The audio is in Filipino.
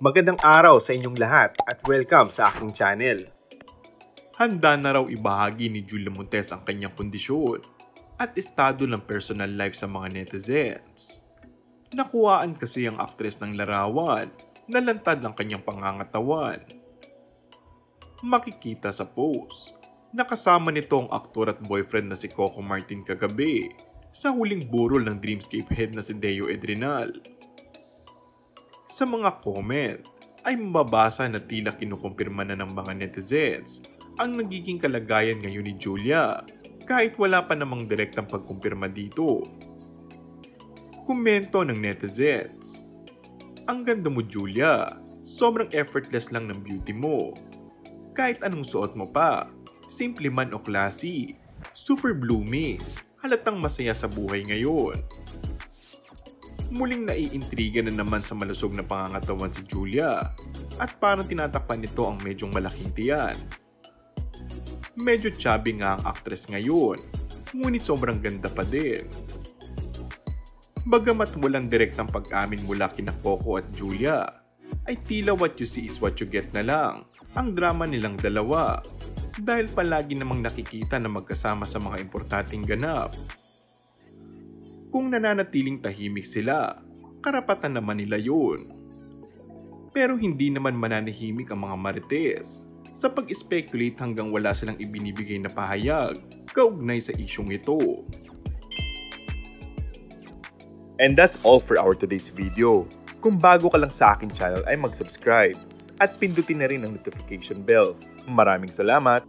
Magandang araw sa inyong lahat at welcome sa aking channel. Handa na raw ibahagi ni Julia Montes ang kanyang kondisyon at estado ng personal life sa mga netizens. Nakuhaan kasi ang aktres ng larawan na lantad ng kanyang pangangatawan. Makikita sa post, nakasama nito ang aktor at boyfriend na si Coco Martin kagabi sa huling burol ng Dreamscape head na si Deo Edrenal. Sa mga comment ay mababasa na tila kinukumpirma na ng mga netizens ang nagiging kalagayan ngayon ni Julia kahit wala pa namang direktang pagkumpirma dito. Komento ng netizens: "Ang ganda mo Julia, sobrang effortless lang ng beauty mo. Kahit anong suot mo pa, simple man o classy, super blooming, halatang masaya sa buhay ngayon." Muling naiintriga na naman sa malusog na pangangatawan si Julia at parang tinatakpan nito ang medyong malaking tiyan. Medyo chubby nga ang aktres ngayon, ngunit sobrang ganda pa din. Bagamat walang direktang pag-amin mula kina Coco at Julia, ay tila what you see is what you get na lang ang drama nilang dalawa dahil palagi namang nakikita na magkasama sa mga importanteng ganap. Kung nananatiling tahimik sila, karapatan naman nila yun. Pero hindi naman mananahimik ang mga marites sa pag-speculate hanggang wala silang ibinibigay na pahayag kaugnay sa isyong ito. And that's all for our today's video. Kung bago ka lang sa aking channel ay mag-subscribe at pindutin na rin ang notification bell. Maraming salamat!